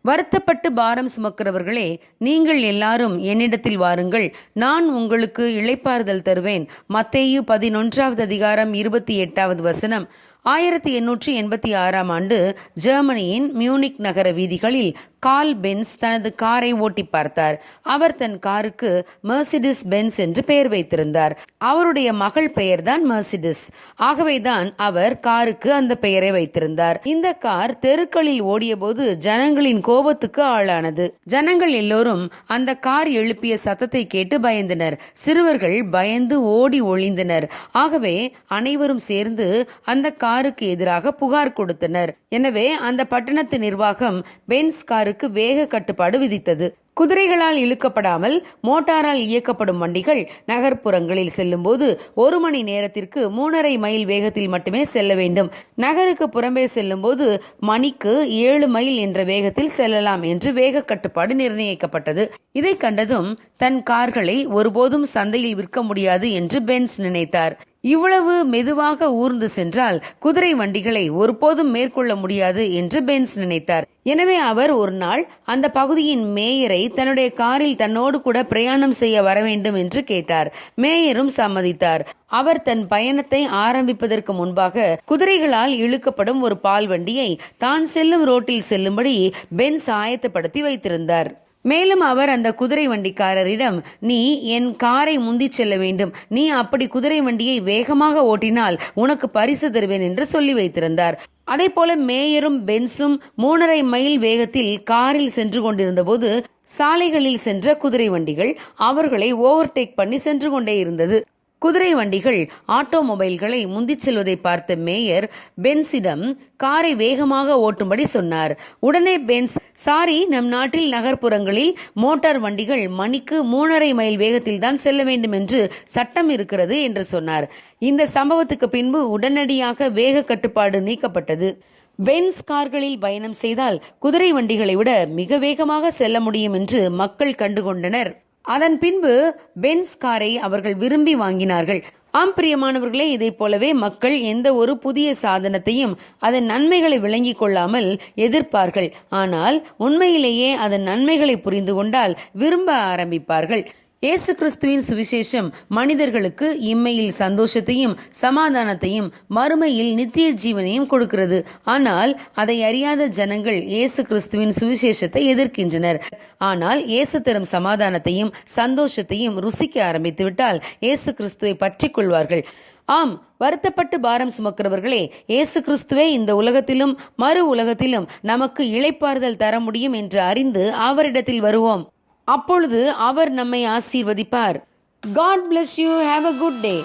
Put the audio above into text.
வருத்தப்பட்டு பாரம் சுமக்கிறவர்களே, நீங்கள் எல்லாரும் என்னிடத்தில் வாருங்கள், நான் உங்களுக்கு இளைப்பாறுதல் தருவேன். மத்தேயு 11வது அதிகாரம் 28வது வசனம். 1886ஆம் ஆண்டு ஜெர்மனியின் மியூனிக் நகர வீதிகளில் கார்ல் பென்ஸ் தனது காரை ஓட்டி பார்த்தார். அவர் தன் காருக்கு மெர்சிடிஸ் பென்ஸ் என்று பெயர் வைத்திருந்தார். அவருடைய மகள் பெயர்தான் மெர்சிடிஸ். ஆகவேதான் அவர் காருக்கு அந்த பெயரை வைத்திருந்தார். இந்த கார் தெருக்களில் ஓடிய போது ஜனங்களின் கோபத்துக்கு ஆளானது. ஜனங்கள் எல்லோரும் அந்த கார் எழுப்பிய சத்தத்தை கேட்டு பயந்தனர். சிறுவர்கள் பயந்து ஓடி ஒளிந்தனர். ஆகவே அனைவரும் சேர்ந்து அந்த காருக்கு எதிராக புகார் கொடுத்தனர். எனவே அந்த பட்டணத்து நிர்வாகம் பென்ஸ் காருக்கு வேக கட்டுப்பாடு விதித்தது. குதிரைகளால் இழுக்கப்படாமல் மோட்டாரால் இயக்கப்படும் வண்டிகள் நகர்ப்புறங்களில் செல்லும் போது 1 மணி நேரத்திற்கு 3.5 மைல் வேகத்தில் மட்டுமே செல்ல வேண்டும். நகருக்கு புறம்பே செல்லும் போது மணிக்கு 7 மைல் என்ற வேகத்தில் செல்லலாம் என்று வேக கட்டுப்பாடு நிர்ணயிக்கப்பட்டது. இதை கண்டதும் தன் கார்களை ஒருபோதும் சந்தையில் விற்க முடியாது என்று பென்ஸ் நினைத்தார். இவ்வளவு மெதுவாக ஊர்ந்து சென்றால் குதிரை வண்டிகளை ஒருபோதும் மேற்கொள்ள முடியாது என்று பென்ஸ் நினைத்தார். எனவே அவர் ஒரு நாள் அந்த பகுதியின் மேயரை தன்னுடைய காரில் தன்னோடு கூட பிரயாணம் செய்ய வர வேண்டும் என்று கேட்டார். மேயரும் சம்மதித்தார். அவர் தன் பயணத்தை ஆரம்பிப்பதற்கு முன்பாக குதிரைகளால் இழுக்கப்படும் ஒரு பால் வண்டியை தான் செல்லும் ரோட்டில் செல்லும்படி பென்ஸ் ஆயத்தப்படுத்தி வைத்திருந்தார். மேலும் அவர் அந்த குதிரை வண்டிக்காரரிடம், நீ என் காரை முந்தி செல்ல வேண்டும், நீ அப்படி குதிரை வண்டியை வேகமாக ஓட்டினால் உனக்கு பரிசு தருவேன் என்று சொல்லி வைத்திருந்தார். அதே போல மேயரும் பென்ஸும் 3.5 மைல் வேகத்தில் காரில் சென்று கொண்டிருந்த போது சாலைகளில் சென்ற குதிரை வண்டிகள் அவர்களை ஓவர்டேக் பண்ணி சென்று கொண்டே இருந்தது. குதிரை வண்டிகள் ஆட்டோமொபைல்களை முந்திச் செல்வதை பார்த்த மேயர் பென்ஸிடம் காரை வேகமாக ஓட்டும்படி சொன்னார். உடனே பென்ஸ், சாரி, நம் நாட்டில் நகர்ப்புறங்களில் மோட்டார் வண்டிகள் மணிக்கு 3.5 மைல் வேகத்தில் தான் செல்ல வேண்டும் என்று சட்டம் இருக்கிறது என்று சொன்னார். இந்த சம்பவத்துக்கு பின்பு உடனடியாக வேக கட்டுப்பாடு நீக்கப்பட்டது. பென்ஸ் கார்களில் பயணம் செய்தால் குதிரை வண்டிகளை விட மிக வேகமாக செல்ல முடியும் என்று மக்கள் கண்டுகொண்டனர். அதன் பின்பு பென்ஸ் காரை அவர்கள் விரும்பி வாங்கினார்கள். ஆம் பிரியமானவர்களே, இதை போலவே மக்கள் எந்த ஒரு புதிய சாதனத்தையும் அதன் நன்மைகளை விளங்கிக் கொள்ளாமல் எதிர்ப்பார்கள். ஆனால் உண்மையிலேயே அதன் நன்மைகளை புரிந்து கொண்டால் விரும்ப ஆரம்பிப்பார்கள். இயேசு கிறிஸ்துவின் சுவிசேஷம் மனிதர்களுக்கு இம்மையில் சந்தோஷத்தையும் சமாதானத்தையும் மறுமையில் நித்திய ஜீவனையும் கொடுக்கிறது. ஆனால் அதை அறியாத ஜனங்கள் இயேசு கிறிஸ்துவின் சுவிசேஷத்தை எதிர்க்கின்றனர். ஆனால் இயேசு தரும் சமாதானத்தையும் சந்தோஷத்தையும் ருசிக்க ஆரம்பித்து விட்டால் இயேசு கிறிஸ்துவை பற்றி கொள்வார்கள். ஆம், வருத்தப்பட்டு பாரம் சுமக்கிறவர்களே, இயேசு கிறிஸ்துவே இந்த உலகத்திலும் மறு உலகத்திலும் நமக்கு இளைப்பாறுதல் தர முடியும் என்று அறிந்து அவரிடத்தில் வருவோம். அப்பொழுது அவர் நம்மை ஆசீர்வதிப்பார். God bless you. Have a good day.